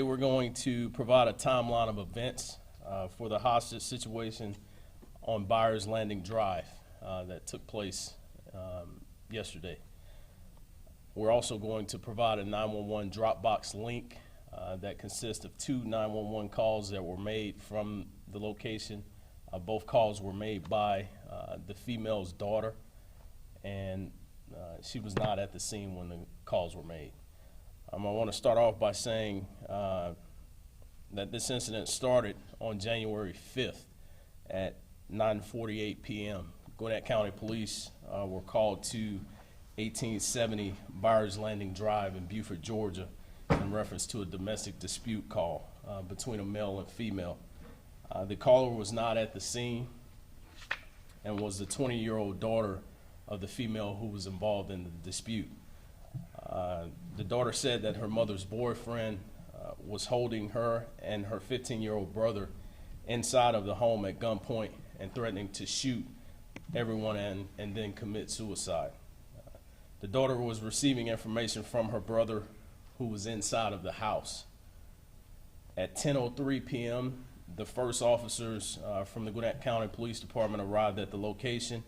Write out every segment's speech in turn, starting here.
We're going to provide a timeline of events for the hostage situation on Byers Landing Drive that took place yesterday. We're also going to provide a 911 Dropbox link that consists of two 911 calls that were made from the location. Both calls were made by the female's daughter, and she was not at the scene when the calls were made. I want to start off by saying that this incident started on January 5th at 9:48 p.m. Gwinnett County Police were called to 1870 Byers Landing Drive in Beaufort, Georgia, in reference to a domestic dispute call between a male and female. The caller was not at the scene and was the 20-year-old daughter of the female who was involved in the dispute. The daughter said that her mother's boyfriend was holding her and her 15-year-old brother inside of the home at gunpoint and threatening to shoot everyone and then commit suicide. The daughter was receiving information from her brother who was inside of the house. At 10:03 p.m., the first officers from the Gwinnett County Police Department arrived at the location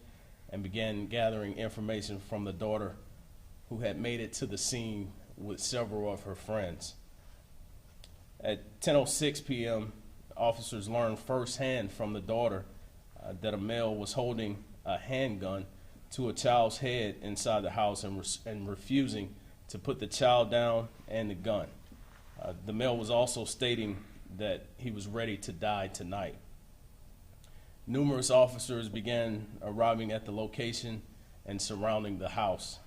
and began gathering information from the daughter, who had made it to the scene with several of her friends. At 10:06 p.m., officers learned firsthand from the daughter that a male was holding a handgun to a child's head inside the house and refusing to put the child down and the gun. The male was also stating that he was ready to die tonight. Numerous officers began arriving at the location and surrounding the house.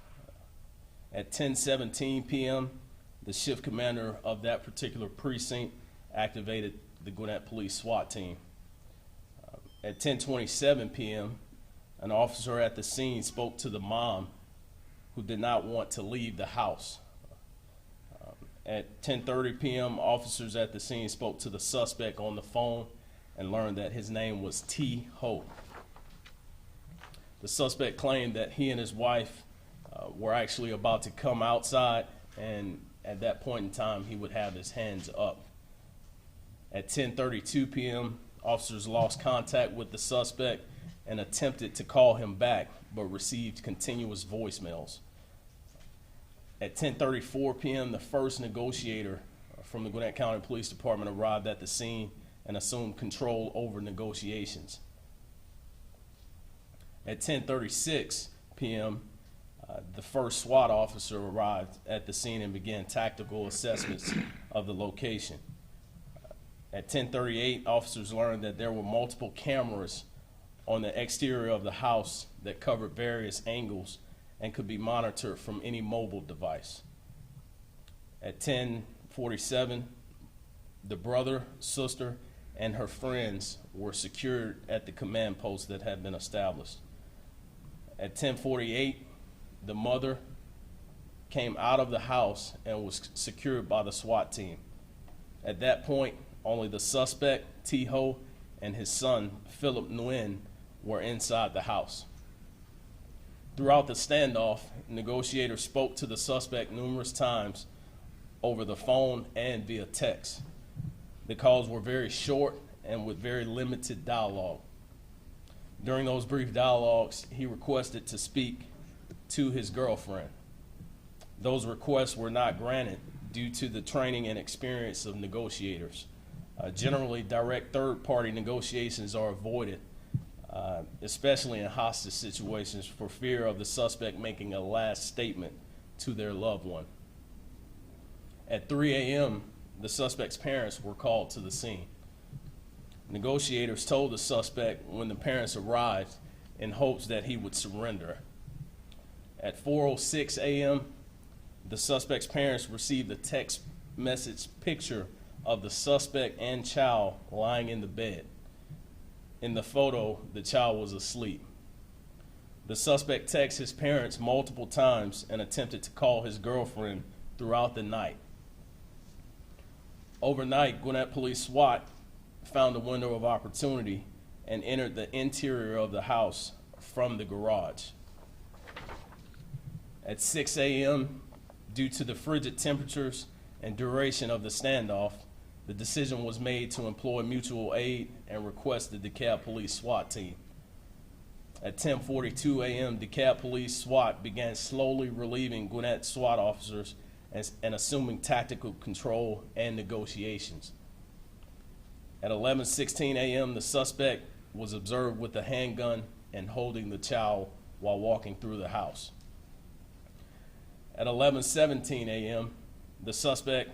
At 10:17 p.m., the shift commander of that particular precinct activated the Gwinnett Police SWAT team. At 10:27 p.m., an officer at the scene spoke to the mom, who did not want to leave the house. At 10:30 p.m., officers at the scene spoke to the suspect on the phone and learned that his name was T. Ho. The suspect claimed that he and his wife were actually about to come outside, and at that point in time, he would have his hands up. At 10:32 p.m., officers lost contact with the suspect and attempted to call him back, but received continuous voicemails. At 10:34 p.m., the first negotiator from the Gwinnett County Police Department arrived at the scene and assumed control over negotiations. At 10:36 p.m., the first SWAT officer arrived at the scene and began tactical assessments of the location. At 10:38, officers learned that there were multiple cameras on the exterior of the house that covered various angles and could be monitored from any mobile device. At 10:47, the brother, sister, and her friends were secured at the command post that had been established. At 10:48, the mother came out of the house and was secured by the SWAT team. At that point, only the suspect, T. Ho, and his son, Philip Nguyen, were inside the house. Throughout the standoff, negotiators spoke to the suspect numerous times over the phone and via text. The calls were very short and with very limited dialogue. During those brief dialogues, he requested to speak to his girlfriend. Those requests were not granted due to the training and experience of negotiators. Generally, direct third-party negotiations are avoided, especially in hostage situations, for fear of the suspect making a last statement to their loved one. At 3 a.m., the suspect's parents were called to the scene. Negotiators told the suspect when the parents arrived in hopes that he would surrender. At 4:06 a.m., the suspect's parents received a text message picture of the suspect and child lying in the bed. In the photo, the child was asleep. The suspect texted his parents multiple times and attempted to call his girlfriend throughout the night. Overnight, Gwinnett Police SWAT found a window of opportunity and entered the interior of the house from the garage. At 6 a.m., due to the frigid temperatures and duration of the standoff, the decision was made to employ mutual aid and request the DeKalb Police SWAT team. At 10:42 a.m., DeKalb Police SWAT began slowly relieving Gwinnett SWAT officers and assuming tactical control and negotiations. At 11:16 a.m., the suspect was observed with a handgun and holding the child while walking through the house. At 11:17 a.m., the suspect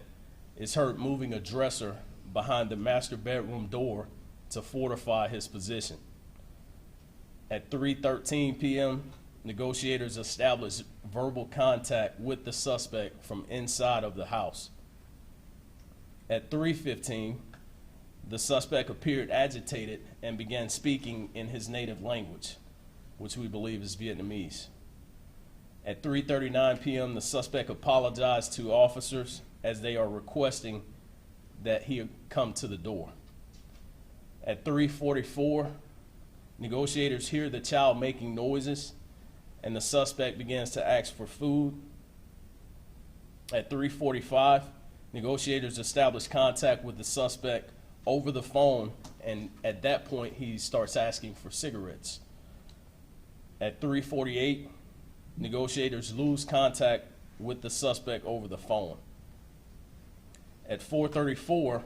is heard moving a dresser behind the master bedroom door to fortify his position. At 3:13 p.m., negotiators established verbal contact with the suspect from inside of the house. At 3:15, the suspect appeared agitated and began speaking in his native language, which we believe is Vietnamese. At 3:39 p.m., the suspect apologized to officers as they are requesting that he come to the door. At 3:44, negotiators hear the child making noises, and the suspect begins to ask for food. At 3:45, negotiators establish contact with the suspect over the phone, and at that point, he starts asking for cigarettes. At 3:48, negotiators lose contact with the suspect over the phone. At 4:34,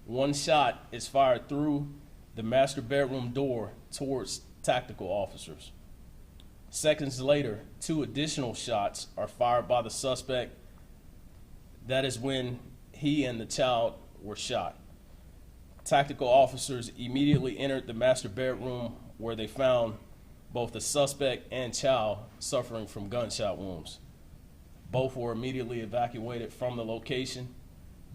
one shot is fired through the master bedroom door towards tactical officers. Seconds later, 2 additional shots are fired by the suspect. That is when he and the child were shot. Tactical officers immediately entered the master bedroom where they found both the suspect and child suffering from gunshot wounds. Both were immediately evacuated from the location.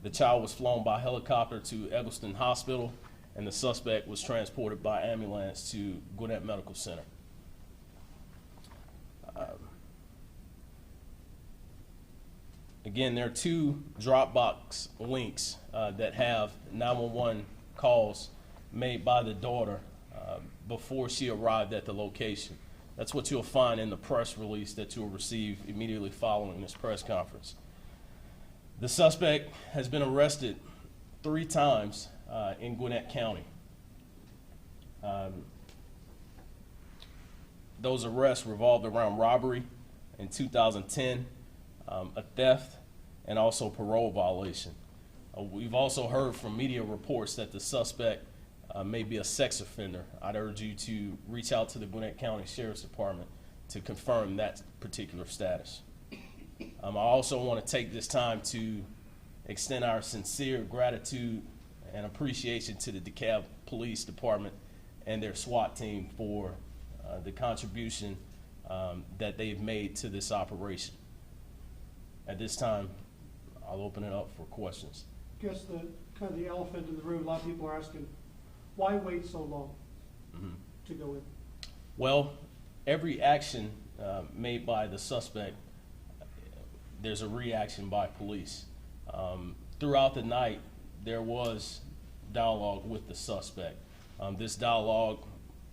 The child was flown by helicopter to Eggleston Hospital, and the suspect was transported by ambulance to Gwinnett Medical Center. Again, there are 2 Dropbox links that have 911 calls made by the daughter before she arrived at the location. That's what you'll find in the press release that you'll receive immediately following this press conference. The suspect has been arrested 3 times in Gwinnett County. Those arrests revolved around robbery in 2010, a theft, and also parole violation. We've also heard from media reports that the suspect may be a sex offender. I'd urge you to reach out to the Gwinnett County Sheriff's Department to confirm that particular status. I also want to take this time to extend our sincere gratitude and appreciation to the DeKalb Police Department and their SWAT team for the contribution that they've made to this operation. At this time, I'll open it up for questions. I guess the elephant in the room, a lot of people are asking, why wait so long to go in? Well, every action made by the suspect, there's a reaction by police. Throughout the night, there was dialogue with the suspect. This dialogue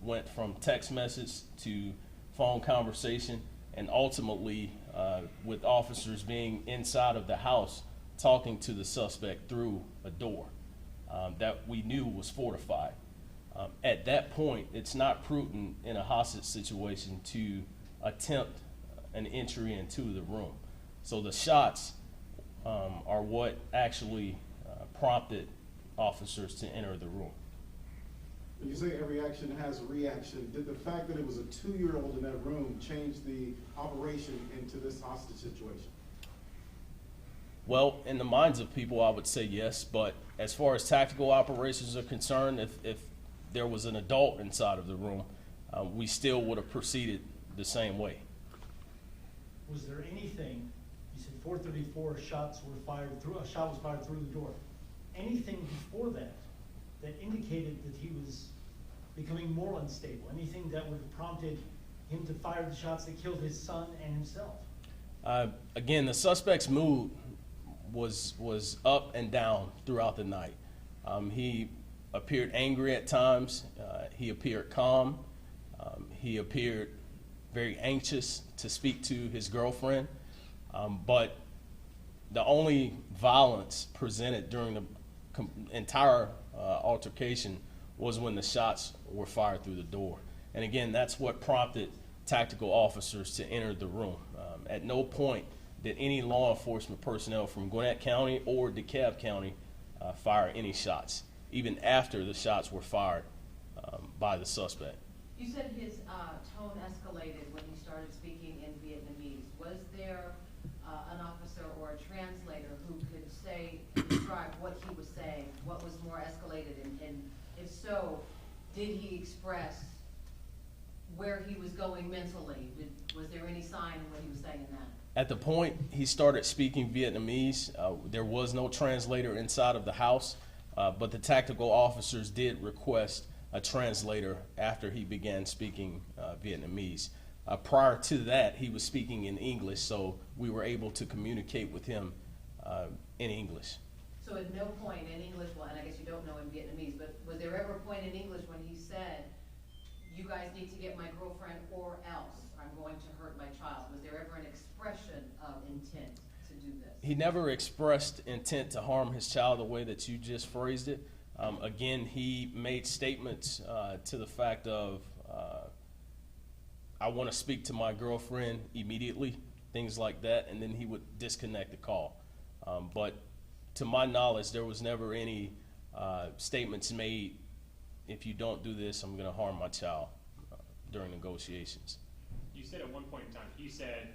went from text message to phone conversation, and ultimately with officers being inside of the house talking to the suspect through a door that we knew was fortified. At that point, it's not prudent in a hostage situation to attempt an entry into the room. So the shots are what actually prompted officers to enter the room. When you say every action has a reaction, did the fact that it was a 2-year-old in that room change the operation into this hostage situation? Well, in the minds of people, I would say yes, but as far as tactical operations are concerned, if there was an adult inside of the room, we still would have proceeded the same way. Was there anything, you said 434 shots were fired through, a shot was fired through the door. Anything before that that indicated that he was becoming more unstable? Anything that would have prompted him to fire the shots that killed his son and himself? Again, the suspect's mood was up and down throughout the night. He appeared angry at times. He appeared calm. He appeared very anxious to speak to his girlfriend. But The only violence presented during the entire altercation was when the shots were fired through the door. And again, that's what prompted tactical officers to enter the room. At no point did any law enforcement personnel from Gwinnett County or DeKalb County fire any shots, even after the shots were fired by the suspect. You said his tone escalated when he started speaking in Vietnamese. Was there an officer or a translator who could describe what he was saying? What was more escalated? And if so, did he express where he was going mentally? Was there any sign of what he was saying in that? At the point he started speaking Vietnamese, there was no translator inside of the house, but the tactical officers did request a translator after he began speaking Vietnamese. Prior to that, he was speaking in English, so we were able to communicate with him in English. So at no point in English, well, and I guess you don't know in Vietnamese, but was there ever a point in English when he said, "You guys need to get my girlfriend or else I'm going to hurt my child"? Was there ever an expression of intent to do this? He never expressed intent to harm his child the way that you just phrased it. Again, he made statements to the fact of, I want to speak to my girlfriend immediately, things like that, and then he would disconnect the call. But to my knowledge, there was never any statements made, if you don't do this, I'm going to harm my child during negotiations. You said at one point in time, he said,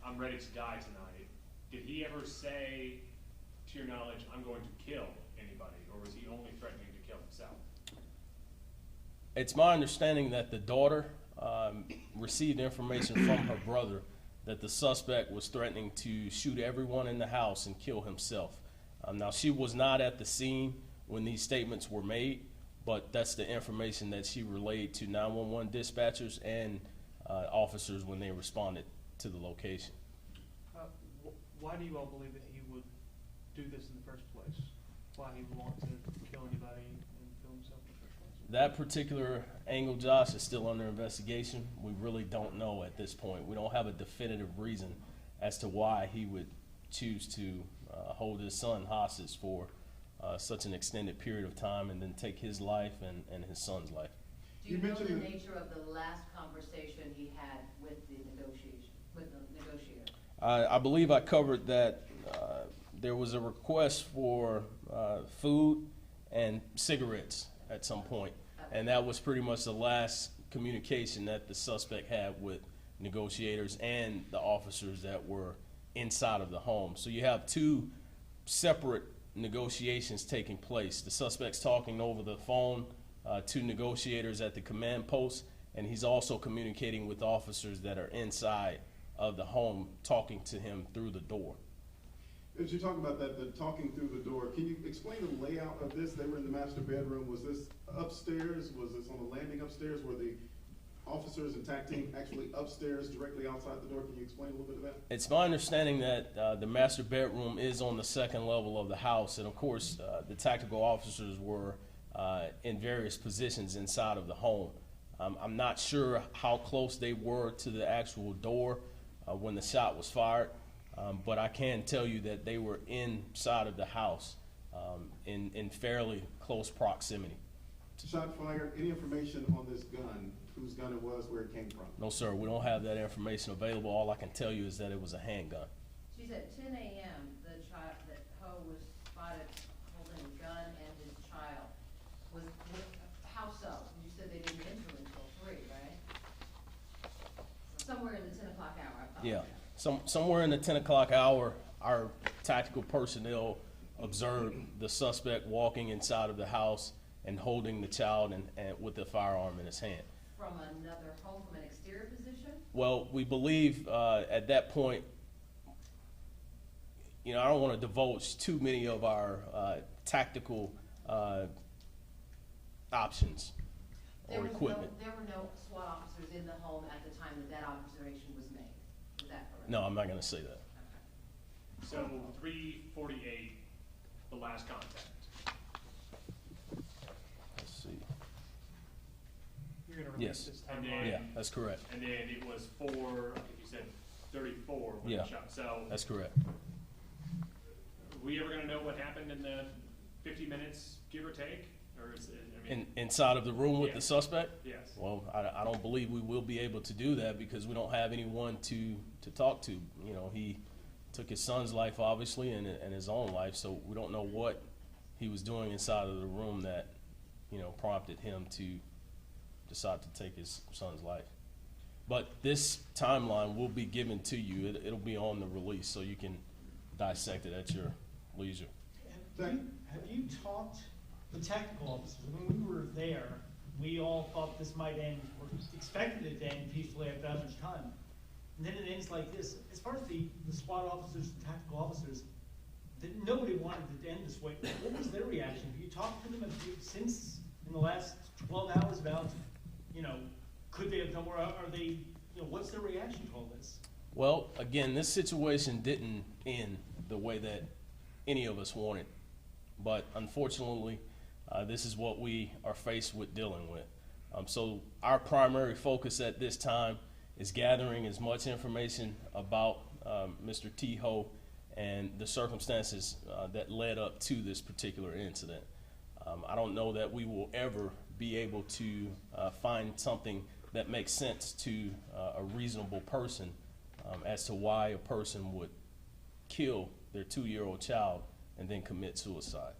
"I'm ready to die tonight." Did he ever say, to your knowledge, "I'm going to kill anybody," or was he only threatening to kill himself? It's my understanding that the daughter received information from her brother that the suspect was threatening to shoot everyone in the house and kill himself. Now, she was not at the scene when these statements were made, but that's the information that she relayed to 911 dispatchers and officers when they responded to the location. Why do you all believe that he would do this in the first place? Why he would want to kill anybody and kill himself in the first place? That particular angle, Josh, is still under investigation. We really don't know at this point. We don't have a definitive reason as to why he would choose to hold his son hostage for such an extended period of time and then take his life and his son's life. Do you You know mentioned the that- nature of the last conversation he had with the negotiator? I believe I covered that there was a request for food and cigarettes at some point, and that was pretty much the last communication that the suspect had with negotiators and the officers that were inside of the home. So you have two separate negotiations taking place. The suspect's talking over the phone to negotiators at the command post, and he's also communicating with officers that are inside of the home, talking to him through the door. As you're talking about that, the talking through the door, can you explain the layout of this? They were in the master bedroom. Was this upstairs? Was this on the landing upstairs? Were the officers and TAC team actually upstairs directly outside the door? Can you explain a little bit of that? It's my understanding that the master bedroom is on the second level of the house, and of course, the tactical officers were in various positions inside of the home. I'm not sure how close they were to the actual door when the shot was fired, but I can tell you that they were inside of the house in fairly close proximity. Shot fired. Any information on this gun? Whose gun it was? Where it came from? No, sir, we don't have that information available. All I can tell you is that it was a handgun. She said 10 a.m. that Ho was spotted holding a gun and his child. How so? You said they didn't enter until 3, right? Somewhere in the 10 o'clock hour. I apologize. Yeah, somewhere in the 10 o'clock hour, our tactical personnel observed the suspect walking inside of the house and holding the child and with the firearm in his hand. From another home, from an exterior position? Well, we believe at that point, I don't want to divulge too many of our tactical options or equipment. There were no SWAT officers in the home at the time that observation was made. Is that correct? No, I'm not going to say that. Okay. So 3:48, the last contact. Let's see. You're gonna release Yes. this And timeline? then- Yeah, that's correct. And then it was 4, I think you said 34 when Yeah. the shot. So That's correct. we ever gonna know what happened in the 50 minutes, give or take? Or is it, I mean, Inside of the room with the Yes. suspect? yes. Well, I don't believe we will be able to do that because we don't have anyone to talk to. You know, he took his son's life, obviously, and his own life, so we don't know what he was doing inside of the room that, you know, prompted him to decide to take his son's life. But this timeline will be given to you. It'll be on the release, so you can dissect it at your leisure. Have you talked to tactical officers? When we were there, we all thought this might end, or expected it to end peacefully after that much time. And then it ends like this. As far as the SWAT officers and tactical officers, nobody wanted it to end this way. What was their reaction? Have you talked to them since in the last 12 hours about, you know, could they have done more? Are they, you know, what's their reaction to all this? Well, again, this situation didn't end the way that any of us wanted. But unfortunately, this is what we are faced with dealing with. So our primary focus at this time is gathering as much information about Mr. T-Ho and the circumstances that led up to this particular incident. I don't know that we will ever be able to find something that makes sense to a reasonable person as to why a person would kill their 2-year-old child and then commit suicide.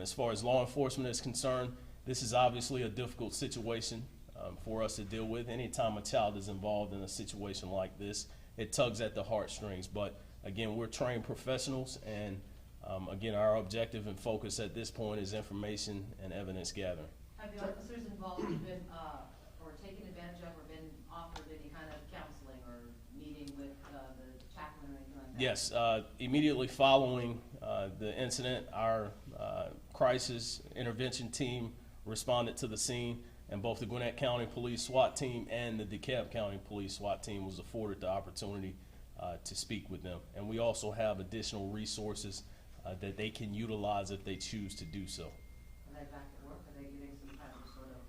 As far as law enforcement is concerned, this is obviously a difficult situation for us to deal with. Anytime a child is involved in a situation like this, it tugs at the heartstrings. But again, we're trained professionals, and again, our objective and focus at this point is information and evidence gathering. Have the officers involved been, or taken advantage of, or been offered any kind of counseling or meeting with the chaplain or anything like that? Yes, immediately following the incident, our crisis intervention team responded to the scene, and both the Gwinnett County Police SWAT team and the DeKalb County Police SWAT team was afforded the opportunity to speak with them. And we also have additional resources that they can utilize if they choose to do so. Are they back at work? Are they getting some time to sort of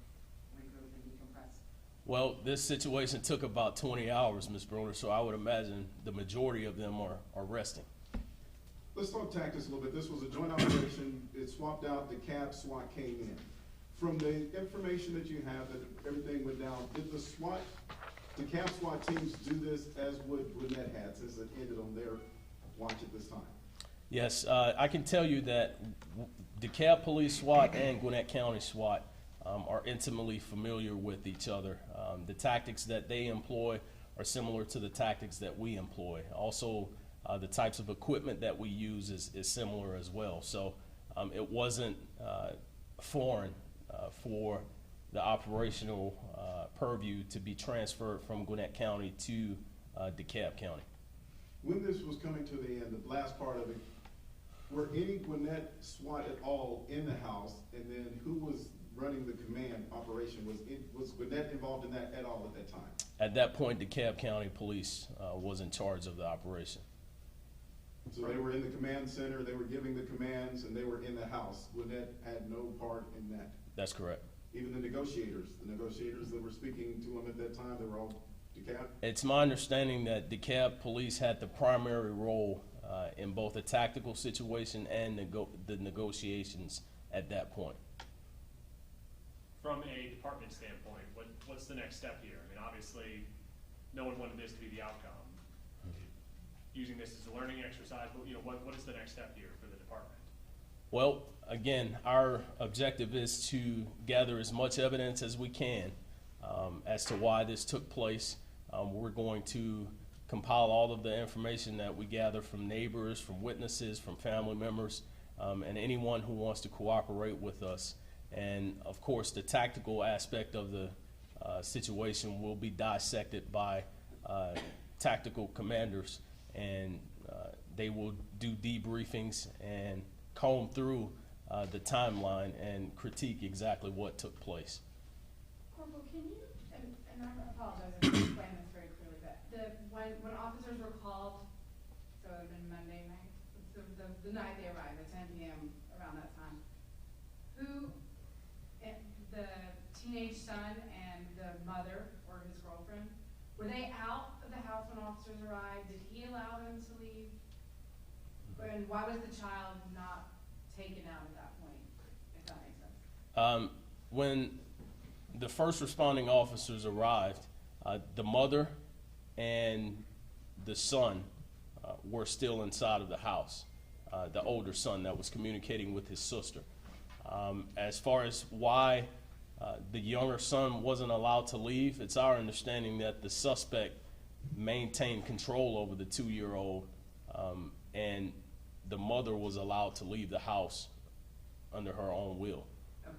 regroup and decompress? Well, this situation took about 20 hours, Ms. Bruner, so I would imagine the majority of them are resting. Let's talk tactics a little bit. This was a joint operation. It swapped out. The CAB SWAT came in. From the information that you have that everything went down, did the CAB SWAT teams do this as would Gwinnett had since it ended on their watch at this time? Yes, I can tell you that DeKalb Police SWAT and Gwinnett County SWAT are intimately familiar with each other. The tactics that they employ are similar to the tactics that we employ. Also, the types of equipment that we use is similar as well. So it wasn't foreign for the operational purview to be transferred from Gwinnett County to DeKalb County. When this was coming to the end, the last part of it, were any Gwinnett SWAT at all in the house? And then who was running the command operation? Was Gwinnett involved in that at all at that time? At that point, DeKalb County Police was in charge of the operation. So they were in the command center, they were giving the commands, and they were in the house. Gwinnett had no part in that. That's correct. Even the negotiators that were speaking to him at that time, they were all DeKalb? It's my understanding that DeKalb Police had the primary role in both the tactical situation and the negotiations at that point. From a department standpoint, what's the next step here? I mean, obviously, no one wanted this to be the outcome. Using this as a learning exercise, but you know, what is the next step here for the department? Well, again, our objective is to gather as much evidence as we can as to why this took place. We're going to compile all of the information that we gather from neighbors, from witnesses, from family members, and anyone who wants to cooperate with us. And of course, the tactical aspect of the situation will be dissected by tactical commanders, and they will do debriefings and comb through the timeline and critique exactly what took place. Corporal, can you, and I apologize if I explain this very clearly, but when officers were called, so it would have been Monday night, the night they arrived at 10 p.m. around that time, the teenage son and the mother or his girlfriend, were they out of the house when officers arrived? Did he allow them to leave? And why was the child not taken out at that point, if that makes sense? When the first responding officers arrived, the mother and the son were still inside of the house, the older son that was communicating with his sister. As far as why the younger son wasn't allowed to leave, it's our understanding that the suspect maintained control over the 2-year-old, and the mother was allowed to leave the house under her own will. Okay.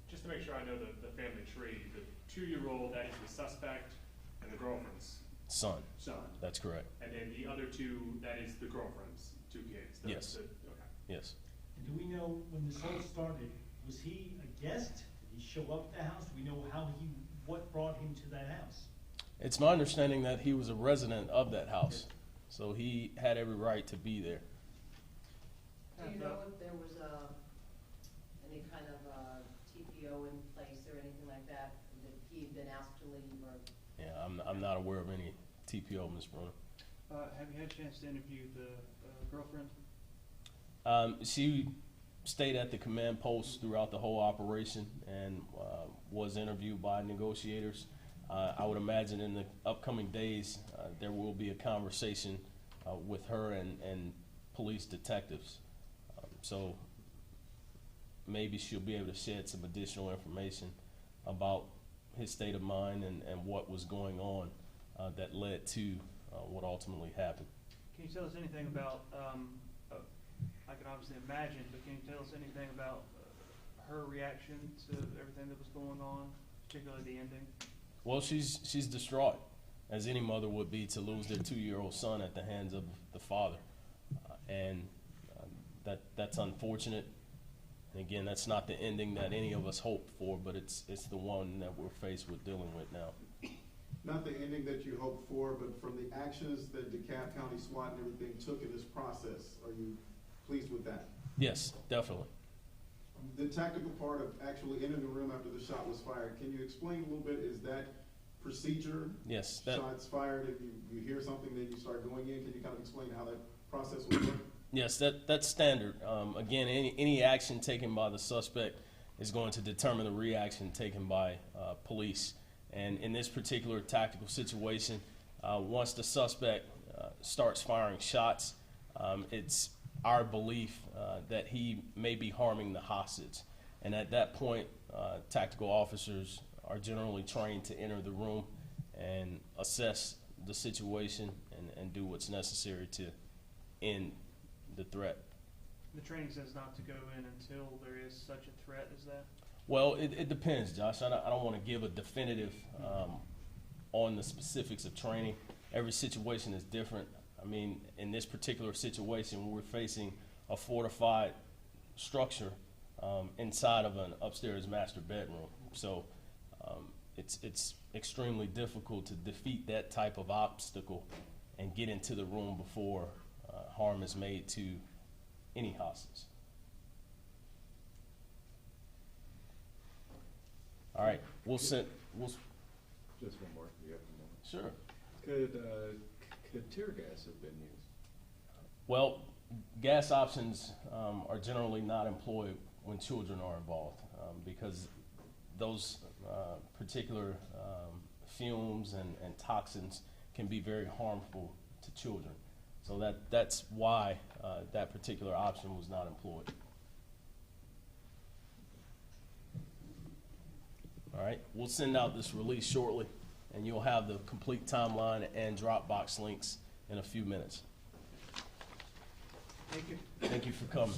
Just to make sure I know the family tree, the 2-year-old, that is the suspect and the girlfriend's Son, son. that's correct. And then the other two, that is the girlfriend's 2 kids. Yes. Okay. Yes. And do we know when this all started, was he a guest? Did he show up at the house? Do we know what brought him to that house? It's my understanding that he was a resident of that house, so he had every right to be there. Do you know if there was any kind of TPO in place or anything like that, that he'd been asked to leave or? Yeah, I'm not aware of any TPO, Ms. Bruno. Have you had a chance to interview the girlfriend? She stayed at the command post throughout the whole operation and was interviewed by negotiators. I would imagine in the upcoming days there will be a conversation with her and police detectives. So maybe she'll be able to shed some additional information about his state of mind and what was going on that led to what ultimately happened. Can you tell us anything about, I can obviously imagine, but can you tell us anything about her reaction to everything that was going on, particularly the ending? Well, she's distraught, as any mother would be, to lose their 2-year-old son at the hands of the father, and that's unfortunate. And again, that's not the ending that any of us hoped for, but it's the one that we're faced with dealing with now. Not the ending that you hoped for, but from the actions that DeKalb County SWAT and everything took in this process, are you pleased with that? Yes, definitely. The tactical part of actually entering the room after the shot was fired, can you explain a little bit, is that procedure? Yes, Shots fired, if you hear something, then you start going in, can you kind of explain how that process would work? yes, that's standard. Again, any action taken by the suspect is going to determine the reaction taken by police. And in this particular tactical situation, once the suspect starts firing shots, it's our belief that he may be harming the hostage. And at that point, tactical officers are generally trained to enter the room and assess the situation and do what's necessary to end the threat. The training says not to go in until there is such a threat as that? Well, it depends, Josh. I don't want to give a definitive on the specifics of training. Every situation is different. I mean, in this particular situation, we're facing a fortified structure inside of an upstairs master bedroom. So it's extremely difficult to defeat that type of obstacle and get into the room before harm is made to any hostage. All right, we'll Just one more, you have one more. sure. Could tear gas have been used? Well, gas options are generally not employed when children are involved because those particular fumes and toxins can be very harmful to children. So that's why that particular option was not employed. All right, we'll send out this release shortly, and you'll have the complete timeline and Dropbox links in a few minutes. Thank you. Thank you for coming.